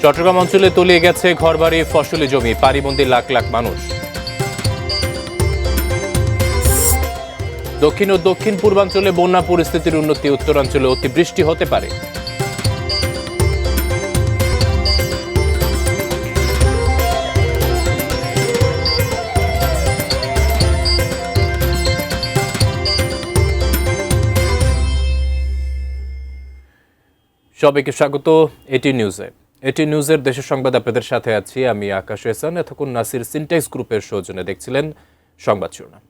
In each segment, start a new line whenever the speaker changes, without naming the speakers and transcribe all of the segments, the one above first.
চট্টগ্রাম অঞ্চলে তলিয়ে গেছে ঘরবাড়ি, ফসলি জমি, পানিবন্দী লাখ লাখ মানুষ। দক্ষিণ ও দক্ষিণ পূর্বাঞ্চলে বন্যা পরিস্থিতির উন্নতি, উত্তরাঞ্চলে অতিবৃষ্টি হতে পারে। সবাইকে স্বাগত এটি নিউজে। এটি নিউজের দেশের সংবাদ আপনাদের সাথে আছি আমি আকাশ এহসান। এতক্ষণ নাসির সিনটেক্স গ্রুপের সৌজন্যে দেখছিলেন সংবাদ শিরোনাম।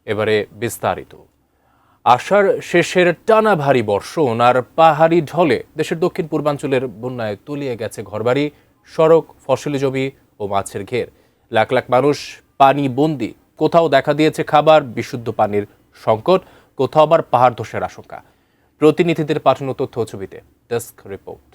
এবারে বিস্তারিত। আষাঢ় শেষের টানা ভারী বর্ষণ আর পাহাড়ি ঢলে দেশের দক্ষিণ পূর্বাঞ্চলের বন্যায় তলিয়ে গেছে ঘরবাড়ি, সড়ক, ফসলি জমি ও মাছের ঘের। লাখ লাখ মানুষ পানি বন্দী। কোথাও দেখা দিয়েছে খাবার, বিশুদ্ধ পানির সংকট, কোথাও আবার পাহাড় ধসের আশঙ্কা। প্রতিনিধিদের পাঠানো তথ্য ছবিতে ডেস্ক রিপোর্ট।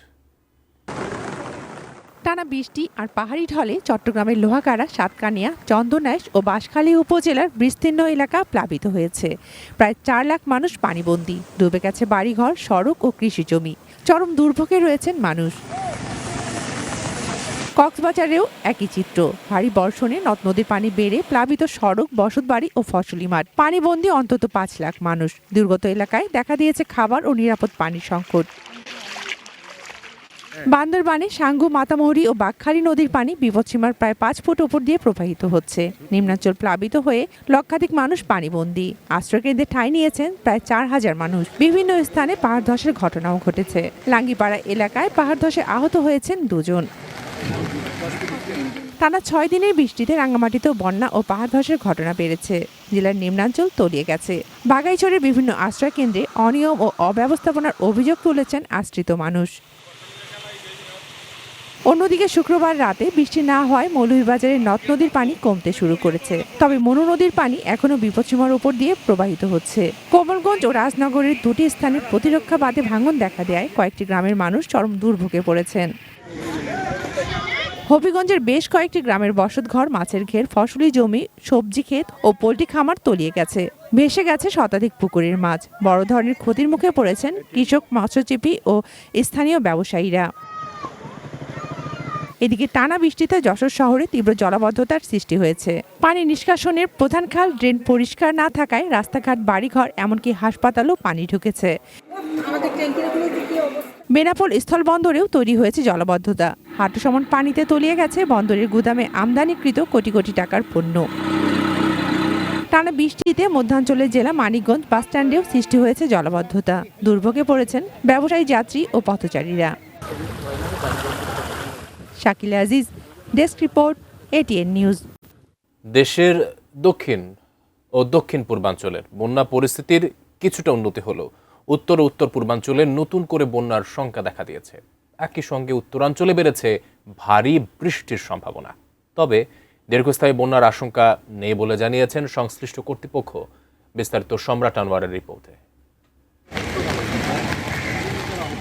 টানা বৃষ্টি আর পাহাড়ি ঢলে চট্টগ্রামের লোহাগাড়া, সাতকানিয়া, চন্দনাইশ ও বাঁশখালী উপজেলার বিস্তীর্ণ এলাকা প্লাবিত হয়েছে। প্রায় 4 লাখ মানুষ পানিবন্দী। ডুবে গেছে বাড়িঘর, সড়ক ও কৃষি জমি। চরম দুর্ভোগে রয়েছেন মানুষ। কক্সবাজারেও একই চিত্র। ভারী বর্ষণে নদ নদীর পানি বেড়ে প্লাবিত সড়ক, বসতবাড়ি ও ফসলি মাঠ। পানিবন্দী অন্তত 5 লাখ মানুষ। দুর্গত এলাকায় দেখা দিয়েছে খাবার ও নিরাপদ পানির সংকট। বান্দরবানে সাঙ্গু, মাতামুহুরী ও বাঁকখালী নদীর পানি বিপদসীমার প্রায় 5 ফুট উপর দিয়ে প্রবাহিত হচ্ছে। নিম্নাঞ্চল প্লাবিত হয়ে লক্ষাধিক মানুষ পানিবন্দী। আশ্রয়কেন্দ্রে ঠাঁই নিয়েছেন প্রায় 4000 মানুষ। বিভিন্ন স্থানে পাহাড় ধসের ঘটনাও ঘটেছে। লাঙ্গিপাড়া এলাকায় পাহাড় ধসে আহত হয়েছেন 2 জন। টানা 6 দিনের বৃষ্টিতে রাঙ্গামাটিতেও বন্যা ও পাহাড় ধসের ঘটনা বেড়েছে। জেলার নিম্নাঞ্চল তলিয়ে গেছে। বাগাইছড়ির বিভিন্ন আশ্রয় কেন্দ্রে অনিয়ম ও অব্যবস্থাপনার অভিযোগ তুলেছেন আশ্রিত মানুষ। অন্যদিকে শুক্রবার রাতে বৃষ্টি না হওয়ায় মৌলভীবাজারের নদ নদীর পানি কমতে শুরু করেছে। তবে মনু নদীর পানি এখনো বিপদসীমার উপর দিয়ে প্রবাহিত হচ্ছে। কোমলগঞ্জ ও রাজনগরের 2টি স্থানে প্রতিরক্ষা বাঁধে ভাঙন দেখা দেয় কয়েকটি গ্রামের মানুষ চরম দুর্ভোগে পড়েছেন। হবিগঞ্জের বেশ কয়েকটি গ্রামের বসতঘর, মাছের ঘের, ফসলি জমি, সবজি ক্ষেত ও পোল্ট্রি খামার তলিয়ে গেছে। ভেসে গেছে শতাধিক পুকুরের মাছ। বড় ধরনের ক্ষতির মুখে পড়েছেন কৃষক, মৎস্যজীবী ও স্থানীয় ব্যবসায়ীরা। এদিকে টানা বৃষ্টিতে যশোর শহরে তীব্র জলাবদ্ধতার সৃষ্টি হয়েছে। পানি নিষ্কাশনের প্রধান খাল, ড্রেন পরিষ্কার না থাকায় রাস্তাঘাট, বাড়িঘর, এমনকি হাসপাতালও পানি ঢুকেছে। বেনাপোল স্থলবন্দরেও তৈরি হয়েছে জলাবদ্ধতা। হাঁটু সমান পানিতে তলিয়ে গেছে বন্দরের গুদামে আমদানিকৃত কোটি কোটি টাকার পণ্য। টানা বৃষ্টিতে মধ্যাঞ্চলের জেলা মানিকগঞ্জ বাসস্ট্যান্ডেও সৃষ্টি হয়েছে জলাবদ্ধতা। দুর্ভোগে পড়েছেন ব্যবসায়ী, যাত্রী ও পথচারীরা। Shakil Aziz, desk report, ATN news.
দেশের দক্ষিণ ও দক্ষিণ পূর্বাঞ্চলের বন্যা পরিস্থিতির কিছুটা উন্নতি হলো। উত্তর ও উত্তর পূর্বাঞ্চলে নতুন করে বন্যার শঙ্কা দেখা দিয়েছে। একই সঙ্গে উত্তরাঞ্চলে বেড়েছে ভারী বৃষ্টির সম্ভাবনা। তবে দীর্ঘস্থায়ী বন্যার আশঙ্কা নেই বলে জানিয়েছেন সংশ্লিষ্ট কর্তৃপক্ষ। বিস্তারিত সম্রাট আনোয়ারের রিপোর্টে।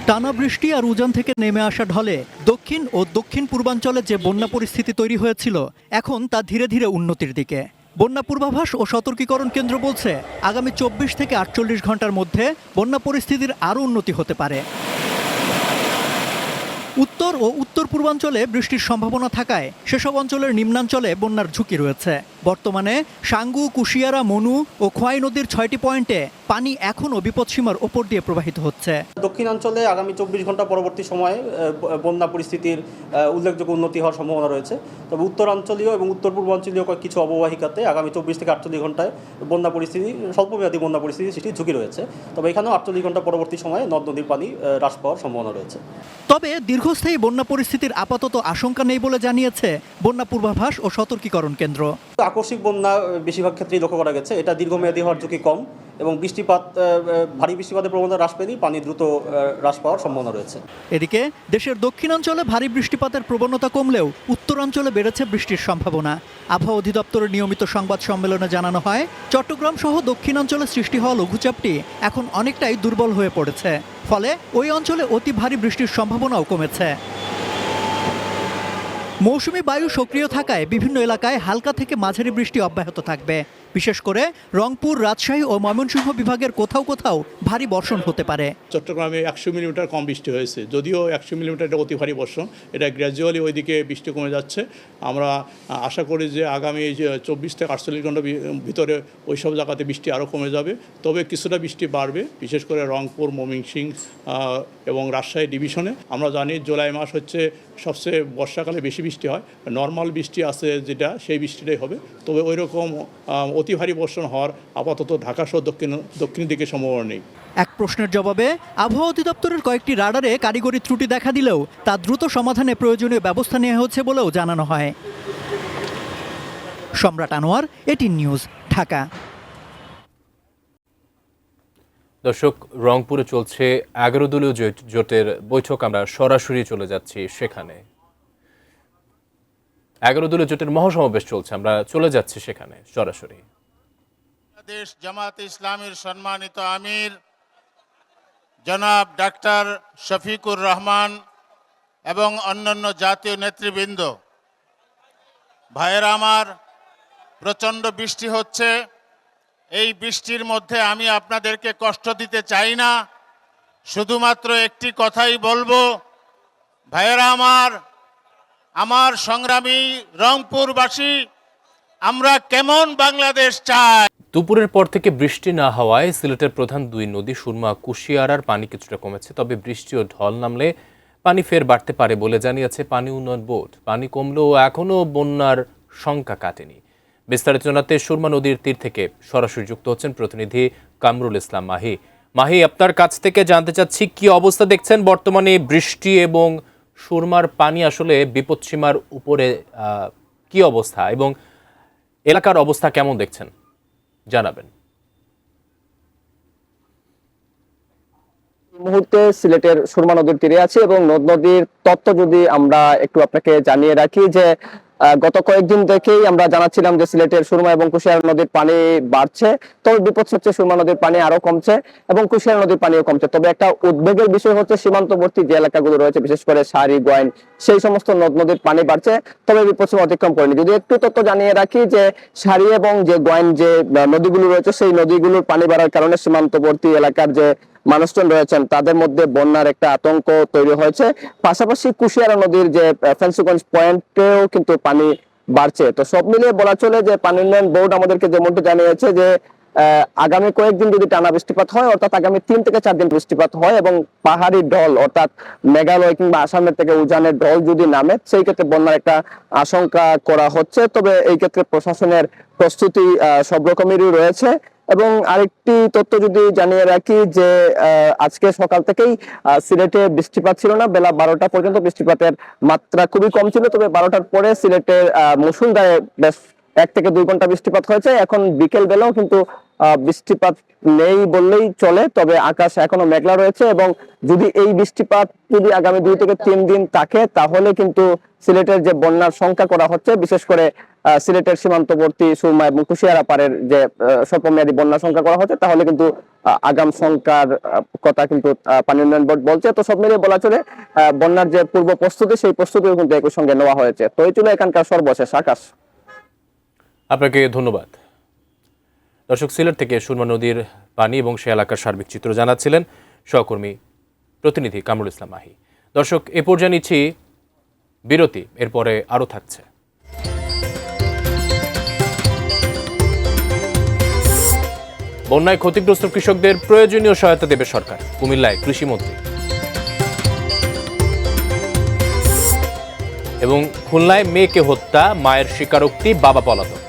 টানা বৃষ্টি আর উজান থেকে নেমে আসা ঢলে দক্ষিণ ও দক্ষিণ পূর্বাঞ্চলে যে বন্যা পরিস্থিতি তৈরি হয়েছিল, এখন তা ধীরে ধীরে উন্নতির দিকে। বন্যা পূর্বাভাস ও সতর্কীকরণ কেন্দ্র বলছে, আগামী 24 থেকে 48 ঘন্টার মধ্যে বন্যা পরিস্থিতির আরও উন্নতি হতে পারে। উত্তর ও উত্তর পূর্বাঞ্চলে বৃষ্টির সম্ভাবনা থাকায় সেসব অঞ্চলের নিম্নাঞ্চলে বন্যার ঝুঁকি রয়েছে। বর্তমানে সাঙ্গু, কুশিয়ারা, মনু ও খোয়াই নদীর 6টি পয়েন্টে পানি এখনও বিপদসীমার ওপর দিয়ে প্রবাহিত হচ্ছে।
দক্ষিণাঞ্চলে আগামী 24 ঘন্টা পরবর্তী সময়ে বন্যা পরিস্থিতির উল্লেখযোগ্য উন্নতি হওয়ার সম্ভাবনা রয়েছে। তবে উত্তরাঞ্চলীয় এবং উত্তর পূর্বাঞ্চলীয় কিছু অববাহিকাতে আগামী 24 থেকে 48 ঘন্টায় বন্যা পরিস্থিতি, স্বল্পমেয়াদী বন্যা পরিস্থিতি সৃষ্টির ঝুঁকি রয়েছে। তবে এখানেও 48 ঘন্টা পরবর্তী সময়ে নদ নদীর পানি হ্রাস পাওয়ার সম্ভাবনা রয়েছে।
তবে দীর্ঘস্থায়ী বন্যা পরিস্থিতির আপাতত আশঙ্কা নেই বলে জানিয়েছে বন্যা পূর্বাভাস ও সতর্কীকরণ কেন্দ্র।
আকস্মিক বন্যা বেশিরভাগ ক্ষেত্রেই লক্ষ্য করা গেছে। এটা দীর্ঘমেয়াদী হওয়ার ঝুঁকি কম এবং ভারী বৃষ্টিপাতের প্রবণতা হ্রাস পেলেই পানি দ্রুত হ্রাস পাওয়ার সম্ভাবনা রয়েছে।
এদিকে দেশের দক্ষিণাঞ্চলে ভারী বৃষ্টিপাতের প্রবণতা কমলেও উত্তরাঞ্চলে বেড়েছে বৃষ্টির সম্ভাবনা। আবহাওয়া অধিদপ্তরের নিয়মিত সংবাদ সম্মেলনে জানানো হয়, চট্টগ্রাম সহ দক্ষিণাঞ্চলে সৃষ্টি হওয়া লঘুচাপটি এখন অনেকটাই দুর্বল হয়ে পড়েছে। ফলে ওই অঞ্চলে অতি ভারী বৃষ্টির সম্ভাবনাও কমেছে। মৌসুমি বায়ু সক্রিয় থাকায় বিভিন্ন এলাকায় হালকা থেকে মাঝারি বৃষ্টি অব্যাহত থাকবে। বিশেষ করে রংপুর, রাজশাহী ও ময়মনসিংহ বিভাগের কোথাও কোথাও ভারী বর্ষণ হতে পারে।
চট্টগ্রামে 100 মিলিমিটার কম বৃষ্টি হয়েছে, যদিও 100 মিলিমিটার এটা অতি ভারী বর্ষণ, এটা গ্র্যাজুয়ালি ওইদিকে বৃষ্টি কমে যাচ্ছে। আমরা আশা করি যে আগামী 24 থেকে 48 ঘন্টার ভিতরে ওই সব জায়গাতে বৃষ্টি আরও কমে যাবে, তবে কিছুটা বৃষ্টি বাড়বে, বিশেষ করে রংপুর, ময়মনসিংহ এবং রাজশাহী ডিভিশনে। আমরা জানি জুলাই মাস হচ্ছে সবচেয়ে বর্ষাকালে বেশি বৃষ্টি হয়, নর্মাল বৃষ্টি আছে যেটা সেই বৃষ্টিটাই হবে, তবে ওই রকম অতি ভারী বর্ষণ হওয়ার আপাতত ঢাকা সহ দক্ষিণ দিকে সম্ভাবনা নেই।
এক প্রশ্নের জবাবে আবহাওয়া অধিদপ্তরের কয়েকটি রাডারে কারিগরি ত্রুটি দেখা দিলেও তা দ্রুত সমাধানে প্রয়োজনীয় ব্যবস্থা নেওয়া হচ্ছে বলেও জানানো হয়। সম্রাট আনোয়ার, এটিএন নিউজ, ঢাকা।
দর্শক, রংপুরে চলছে 11 দলীয় জোটের বৈঠক। আমরা সরাসরি চলে যাচ্ছি সেখানে। 11 দলীয় জোটের মহাসমাবেশ চলছে, আমরা চলে যাচ্ছি সেখানে সরাসরি।
বাংলাদেশ জামাত ইসলামীর সম্মানিত আমির জনাব ডাক্তার শফিকুর রহমান এবং অন্যান্য জাতীয় নেতৃবৃন্দ, ভাইয়েরা আমার, প্রচণ্ড বৃষ্টি হচ্ছে। এই বৃষ্টির মধ্যে আমি আপনাদেরকে কষ্ট দিতে চাই না, শুধুমাত্র একটি কথাই বলবো, ভাইয়েরা আমার সংগ্রামী রংপুরবাসী, আমরা কেমন বাংলাদেশ চাই।
দুপুরের পর থেকে বৃষ্টি না হওয়ায় সিলেটের প্রধান দুই নদী সুরমা, কুশিয়ারার পানি কিছুটা কমেছে, তবে বৃষ্টি ও ঢল নামলে পানি ফের বাড়তে পারে বলে জানিয়েছে পানি উন্নয়ন বোর্ড। পানি কমলেও এখনও বন্যার শঙ্কা কাটেনি। বিস্তারিত জানাতে সুরমা নদীর তীর থেকে সরাসরি যুক্ত হচ্ছেন প্রতিনিধি কামরুল ইসলাম মাহি। মাহি, আপনার কাছ থেকে জানতে চাচ্ছি কি অবস্থা দেখছেন বর্তমানে বৃষ্টি এবং সুরমার পানি আসলে বিপদসীমার উপরে কি অবস্থা এবং এলাকার অবস্থা কেমন দেখছেন জানাবেন।
মুহূর্তে সিলেটের সুরমা নদীর তীরে আছি এবং নদ নদীর তথ্য যদি আমরা একটু আপনাকে জানিয়ে রাখি যে গত কয়েকদিন থেকেই আমরা জানাচ্ছিলাম যে সিলেটের সুরমা এবং কুশিয়ারা নদীর পানি বাড়ছে, তবে বিপদ হচ্ছে সুরমা নদীর পানি আরো কমছে এবং কুশিয়ারা নদীর পানিও কমছে। তবে একটা উদ্বেগের বিষয় হচ্ছে সীমান্তবর্তী যে এলাকাগুলো রয়েছে, বিশেষ করে সারি, গোয়াইন, সেই সমস্ত নদ নদীর পানি বাড়ছে, তবে বিপদসীমা অতিক্রম করেনি। যদি একটু তথ্য জানিয়ে রাখি যে সারি এবং যে গোয়াইন যে নদীগুলো রয়েছে, সেই নদীগুলোর পানি বাড়ার কারণে সীমান্তবর্তী এলাকার যে মানুষজন রয়েছেন তাদের মধ্যে বন্যার একটা আতঙ্ক তৈরি হয়েছে। পাশাপাশি কুশিয়ারা নদীর যে ফেন্সিগঞ্জ পয়েন্টেও কিন্তু পানি বাড়ছে। তো সব মিলিয়ে বলা চলে যে পানি উন্নয়ন বোর্ড আমাদেরকে যেমনটি জানিয়েছে যে আগামী কয়েকদিন যদি টানা বৃষ্টিপাত হয়, অর্থাৎ আগামী 3 থেকে 4 দিন বৃষ্টিপাত হয় এবং পাহাড়ি ঢল অর্থাৎ মেঘালয় কিংবা আসামের থেকে উজানের ঢল যদি নামে, সেই ক্ষেত্রে বন্যার একটা আশঙ্কা করা হচ্ছে। তবে এই ক্ষেত্রে প্রশাসনের প্রস্তুতি সব রকমেরই রয়েছে। এবং আরেকটি তথ্য যদি জানিয়ে রাখি যে আজকে সকাল থেকেই সিলেটে বৃষ্টিপাত ছিল না, বেলা 12টা পর্যন্ত বৃষ্টিপাতের মাত্রা খুবই কম ছিল। তবে 12টার পরে সিলেটের মুষলধারে বেশ 1 থেকে 2 ঘন্টা বৃষ্টিপাত হয়েছে। এখন বিকেল বেলাও কিন্তু বৃষ্টিপাত নেই বললেই চলে, তবে আকাশ এখনো মেঘলা রয়েছে এবং যদি এই বৃষ্টিপাত যদি আগামী 2 থেকে 3 দিন থাকে তাহলে কিন্তু সিলেটের যে বন্যার শঙ্কা করা হচ্ছে, বিশেষ করে সিলেটের সীমান্তবর্তী সুরমা এবং কুশিয়ারা পাড়ের যে স্বল্পমেয়াদী বন্যার শঙ্কা করা হচ্ছে, তাহলে কিন্তু আগাম শঙ্কার কথা কিন্তু পানি উন্নয়ন বোর্ড বলছে। তো সব মিলিয়ে বলা চলে বন্যার যে পূর্ব প্রস্তুতি, সেই প্রস্তুতিও কিন্তু একই সঙ্গে নেওয়া হয়েছে। তো এই ছিল এখানকার সর্বশেষ। আকাশ,
আপনাকে ধন্যবাদ। দর্শক, সিলেট থেকে সুরমা নদীর পানি এবং সে এলাকার সার্বিক চিত্র জানাচ্ছিলেন সহকর্মী প্রতিনিধি কামরুল ইসলাম মাহি। দর্শক, এ পর্যায়ে নিচ্ছি বিরতি, এরপরে আরও থাকছে। বন্যায় ক্ষতিগ্রস্ত কৃষকদের প্রয়োজনীয় সহায়তা দেবে সরকার, কুমিল্লায় কৃষিমন্ত্রী। এবং খুলনায় মেয়েকে হত্যা, মায়ের স্বীকারোক্তি, বাবা পলাতক।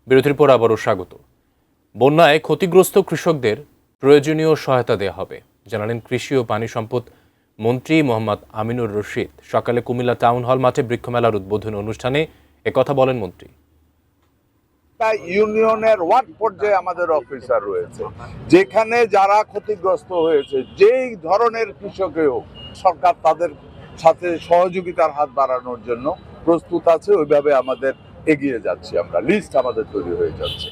বিরতির পর আবারও স্বাগত। বন্যায় ক্ষতিগ্রস্ত কৃষকদের প্রয়োজনীয় সহায়তা দেওয়া হবে জানালেন কৃষি ও পানি সম্পদ মন্ত্রী মোহাম্মদ আমিনুর রশিদ। সকালে কুমিল্লা টাউন হল মাঠে বৃক্ষমেলার উদ্বোধনী অনুষ্ঠানে একথা বলেন মন্ত্রী।
ইউনিয়নের ওয়ার্ড পর্যায়ে আমাদের অফিসার রয়েছে, যেখানে যারা ক্ষতিগ্রস্ত হয়েছে যেই ধরনের কৃষকই হোক, সরকার তাদের সাথে সহযোগিতার হাত বাড়ানোর জন্য প্রস্তুত আছে। ওইভাবে আমাদের এগিয়ে যাচ্ছি, আমরা লিস্ট আমাদের তৈরি হয়ে যাচ্ছে।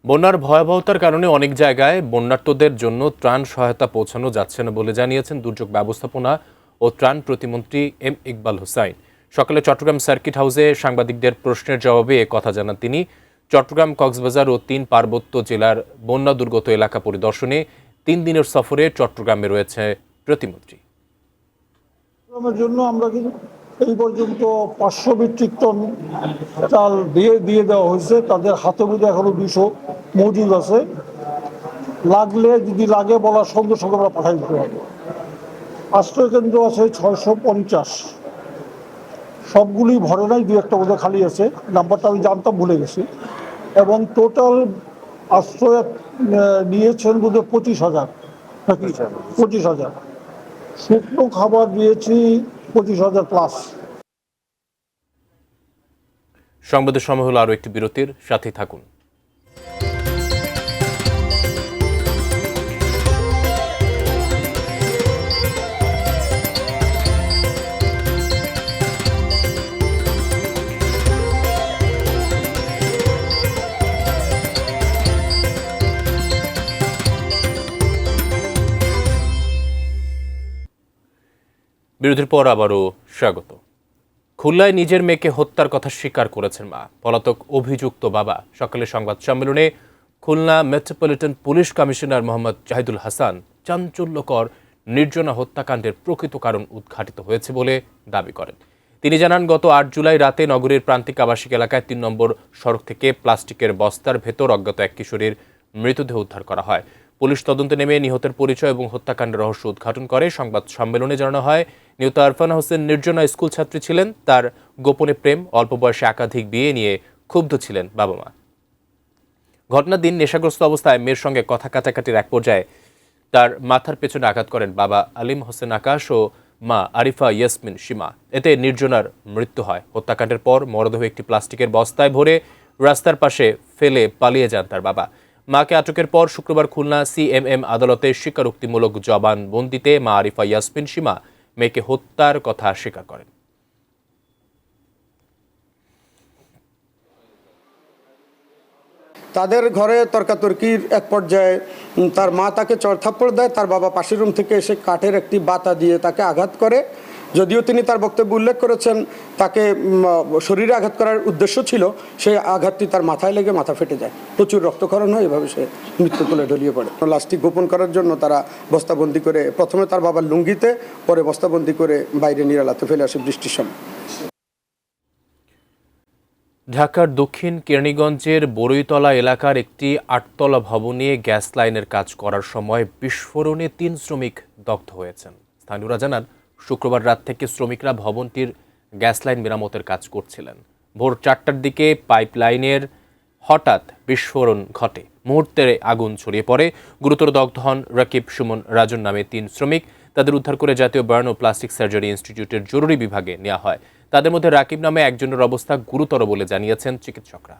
বন্যার ভয়াবহতার কারণে অনেক জায়গায় বন্যার্তদের জন্য ত্রাণ সহায়তা পৌঁছানো যাচ্ছে না বলে জানিয়েছেন দুর্যোগ ব্যবস্থাপনা ও ত্রাণ প্রতিমন্ত্রী এম ইকবাল হোসাইন। সকালে চট্টগ্রাম সার্কিট হাউসে সাংবাদিকদের প্রশ্নের জবাবে এ কথা জানান তিনি। চট্টগ্রাম, কক্সবাজার ও 3 পার্বত্য জেলার বন্যা দুর্গত এলাকা পরিদর্শনে 3 দিনের সফরে চট্টগ্রামে রয়েছে প্রতিমন্ত্রী।
জন্য আমরা কিন্তু এই পর্যন্ত 500 মেট্রিক টন চাল দিয়ে দেওয়া হয়েছে। তাদের হাতে মধ্যে এখনো 200 মজুদ আছে। লাগলে যদি লাগে বলার সঙ্গে সঙ্গে আমরা পাঠাই দিতে পারবো। আশ্রয় কেন্দ্র আছে 650, সবগুলি ভরে নাই, 2-1টা বোধহয় খালি আছে, নাম্বারটা আমি জানতাম, ভুলে গেছি। এবং টোটাল আশ্রয় নিয়েছেন বোধহয় 25,000 নাকি 25,000। শুকনো খাবার দিয়েছি 25,000 প্লাস।
সংবাদের সময় হলো আরও একটি বিরতির, সাথে থাকুন। বিরতির পর আবারও স্বাগত। খুলনায় নিজের মেয়েকে হত্যার কথা স্বীকার করেছেন মা। পলাতক অভিযুক্ত বাবা সকালে সংবাদ সম্মেলনে Khulna metropolitan police commissioner Mohammad Zahidul Hasan চাঞ্চল্যকর নির্জনা হত্যাকাণ্ডের প্রকৃত কারণ উদ্ঘাটিত হয়েছে বলে দাবি করেন। তিনি জানান, গত 8 জুলাই রাতে নগরীর প্রান্তিক আবাসিক এলাকায় 3 নম্বর সড়ক থেকে প্লাস্টিকের বস্তার ভেতর অজ্ঞাত এক কিশোরীর মৃতদেহ উদ্ধার করা হয়। পুলিশ তদন্তে নেমে নিহতের পরিচয় এবং হত্যাকাণ্ডের রহস্য উদ্ঘাটন করে। সংবাদ সম্মেলনে জানানো হয়, নিহত আরফানা হোসেন নির্জনা স্কুল ছাত্রী ছিলেন। তার গোপনে প্রেম, অল্প বয়সে একাধিক বিয়ে নিয়ে ক্ষুব্ধ ছিলেন বাবা মা। ঘটনার দিন নেশাগ্রস্ত অবস্থায় মেয়ের সঙ্গে কথা কাটাকাটির এক পর্যায়ে তার মাথার পেছনে আঘাত করেন বাবা আলিম হোসেন আকাশ ও মা আরিফা ইয়াসমিন সীমা। এতে নির্জনার মৃত্যু হয়। হত্যাকাণ্ডের পর মরদেহ একটি প্লাস্টিকের বস্তায় ভরে রাস্তার পাশে ফেলে পালিয়ে যান তার বাবা। মাকে আটকের পর শুক্রবার খুলনা সিএমএম আদালতে স্বীকারোক্তিমূলক জবানবন্দিতে মা আরিফা ইয়াসমিন সীমা মেয়েকে হত্যার কথা স্বীকার করেন।
তাদের ঘরে তর্কাতর্কির এক পর্যায়ে তার মা তাকে চড়থাপ্পড় দেয়। তার বাবা পাশের রুম থেকে এসে কাঠের একটি বাতা দিয়ে তাকে আঘাত করে। যদিও তিনি তার বক্তব্যে উল্লেখ করেছেন তাকে শরীরে আঘাত করার উদ্দেশ্য ছিল, সেই আঘাতটি তার মাথায় লেগে মাথা ফেটে যায়, প্রচুর রক্তক্ষরণ হয়, এভাবে সে মৃত্যু কোলে ঢলিয়ে পড়ে। লাশটি গোপন করার জন্য তারা বস্তাবন্দি করে, প্রথমে তার বাবার লুঙ্গিতে, পরে বস্তাবন্দি করে বাইরে নিরালাতে ফেলে আসে বৃষ্টির সময়।
ঢাকার দক্ষিণ কেরানীগঞ্জের বরৈতলা এলাকার একটি 8তলা ভবনে গ্যাস লাইনের কাজ করার সময় বিস্ফোরণে 3 শ্রমিক দগ্ধ হয়েছেন। স্থানীয়রা জানান, শুক্রবার রাত থেকে শ্রমিকরা ভবনটির গ্যাস লাইন মেরামতের কাজ করছিলেন। ভোর 4টার দিকে পাইপ লাইনের হঠাৎ বিস্ফোরণ ঘটে। মুহূর্তে আগুন ছড়িয়ে পড়ে। গুরুতর দগ্ধ হন রাকিব সুমন রাজন নামে 3 শ্রমিক। তাদের উদ্ধার করে জাতীয় বার্ন ও প্লাস্টিক সার্জারি ইনস্টিটিউটের জরুরি বিভাগে নেওয়া হয়। তাদের মধ্যে রাকিব নামে একজনের অবস্থা গুরুতর বলে জানিয়েছেন চিকিৎসকরা।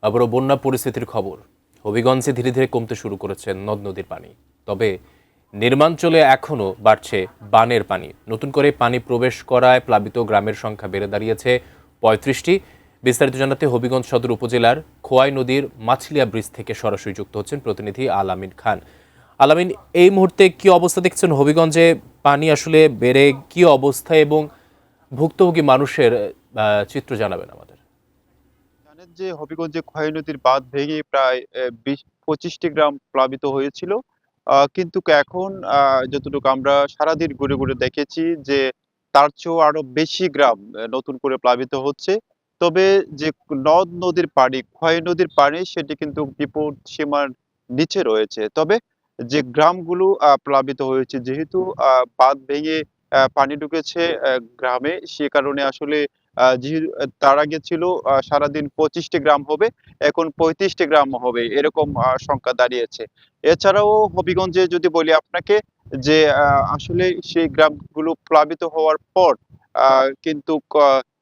আবারও বন্যা পরিস্থিতির খবর। হবিগঞ্জে ধীরে ধীরে কমতে শুরু করেছে নদ নদীর পানি, তবে নির্মাঞ্চলে এখনও বাড়ছে বানের পানি। নতুন করে পানি প্রবেশ করায় প্লাবিত গ্রামের সংখ্যা বেড়ে দাঁড়িয়েছে 35টি। বিস্তারিত জানাতে হবিগঞ্জ সদর উপজেলার খোয়াই নদীর মাছলিয়া ব্রিজ থেকে সরাসরি যুক্ত হচ্ছেন প্রতিনিধি আলামিন খান। আলামিন, এই মুহূর্তে কি অবস্থা দেখছেন হবিগঞ্জে? পানি আসলে বেড়ে কি অবস্থা এবং ভুক্তভোগী মানুষের চিত্র জানাবেন আমাদের।
জানেন যে হবিগঞ্জে খোয়াই নদীর বাঁধ ভেঙে প্রায় 20-25টি গ্রাম প্লাবিত হয়েছিল, কিন্তু এখন যতটুকু আমরা সারাদিন ঘুরে ঘুরে দেখেছি যে তার চেয়েও আরো বেশি গ্রাম নতুন করে প্লাবিত হচ্ছে। তবে যে নদ নদীর পানি, খোয়াই নদীর পানি, সেটি কিন্তু বিপদ সীমার নিচে রয়েছে। তবে যে গ্রামগুলো প্লাবিত হয়েছে, যেহেতু বাঁধ ভেঙে পানি ঢুকেছে গ্রামে, সে কারণে আসলে তার আগে ছিল সারাদিন 25টি গ্রাম হবে, এখন 35টি গ্রাম হবে, এরকম সংখ্যা দাঁড়িয়েছে। এছাড়াও হবিগঞ্জে যদি বলি আপনাকে যে আসলে সেই গ্রামগুলো প্লাবিত হওয়ার পর কিন্তু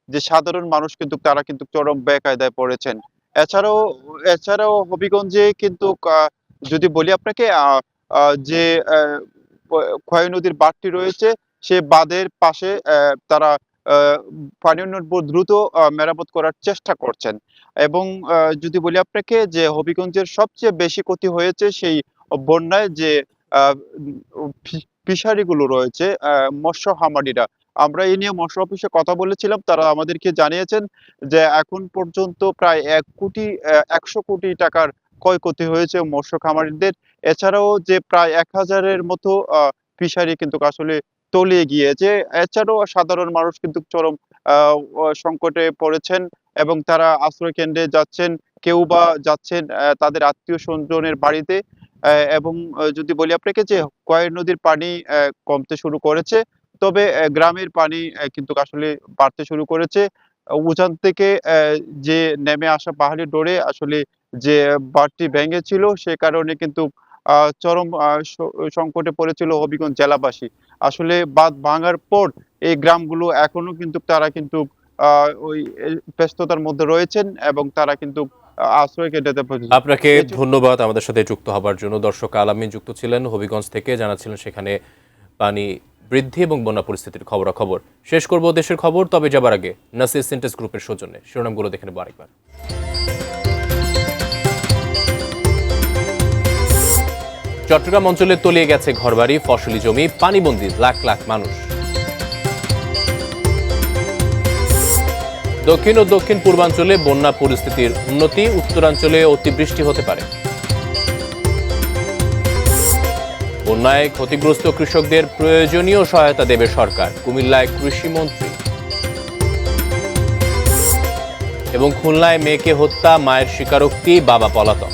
যে সাধারণ মানুষ কিন্তু তারা কিন্তু চরম বেকায়দায় পড়েছেন। এছাড়াও এছাড়াও হবিগঞ্জে কিন্তু যদি বলি আপনাকে যে খোয়াই নদীর বাঁধটি রয়েছে সে বাঁধের পাশে তারা পানি উন্নয়ন বোর্ড দ্রুত মেরামত করার চেষ্টা করছেন। এবং যদি বলি আপনাকে যে হবিগঞ্জের সবচেয়ে বেশি ক্ষতি হয়েছে সেই বন্যায় যে ফিশারিগুলো রয়েছে, মৎস্য হামারিরা। আমরা এই নিয়ে মৎস্য অফিসে কথা বলেছিলাম, তারা আমাদেরকে জানিয়েছেন যে এখন পর্যন্ত প্রায় 1 কোটি টাকার ক্ষয়ক্ষতি হয়েছে মৎস্য খামারিদের। এছাড়াও যে প্রায় 1000-এর মতো ফিশারি কিন্তু আসলে তলিয়ে গিয়েছে। এছাড়াও সাধারণ মানুষ কিন্তু চরম সংকটে পড়েছেন এবং তারা আশ্রয় কেন্দ্রে যাচ্ছেন, কেউ বা যাচ্ছেন তাদের আত্মীয় স্বজনের বাড়িতে। এবং যদি বলি আপনাকে যে খোয়াই নদীর পানি কমতে শুরু করেছে, তবে গ্রামের পানি কিন্তু আসলে বাড়তে শুরু করেছে। উজান থেকে যে নেমে আসা পাহাড়ি ডোরে আসলে যে বাঁধটি ভেঙেছিল সে কারণে কিন্তু চরম সংকটে পড়েছিল হবিগঞ্জ জেলাবাসী। আসলে বাঁধ ভাঙার পর এই গ্রামগুলো এখনো কিন্তু তারা কিন্তু ওই ব্যস্ততার মধ্যে রয়েছেন এবং তারা কিন্তু আশ্রয় কেন্দ্রে।
আপনাকে ধন্যবাদ আমাদের সাথে যুক্ত হবার জন্য। দর্শক আলামিন যুক্ত ছিলেন হবিগঞ্জ থেকে, জানাচ্ছিলেন সেখানে পানি বৃদ্ধি এবং বন্যা পরিস্থিতির খবরাখবর। শেষ করব দেশের খবর, তবে যাবার আগে নাসির সিনটেক্স গ্রুপের সৌজন্যে শিরোনামগুলো দেখে নেব আরেকবার। চট্টগ্রাম অঞ্চলে তলিয়ে গেছে ঘরবাড়ি, ফসলি জমি, পানিবন্দী লাখ লাখ মানুষ। দক্ষিণ ও দক্ষিণ পূর্বাঞ্চলে বন্যা পরিস্থিতির উন্নতি, উত্তরাঞ্চলে অতিবৃষ্টি হতে পারে। বন্যায় ক্ষতিগ্রস্ত কৃষকদের প্রয়োজনীয় সহায়তা দেবে সরকার, কুমিল্লায় কৃষিমন্ত্রী। এবং খুলনায় মেয়েকে হত্যা, মায়ের স্বীকারোক্তি, বাবা পলাতক।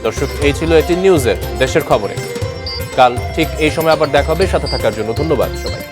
দর্শক, এই ছিল এটি নিউজের দেশের খবরে। কাল ঠিক এই সময় আবার দেখা হবে। সাথে থাকার জন্য ধন্যবাদ সবাই।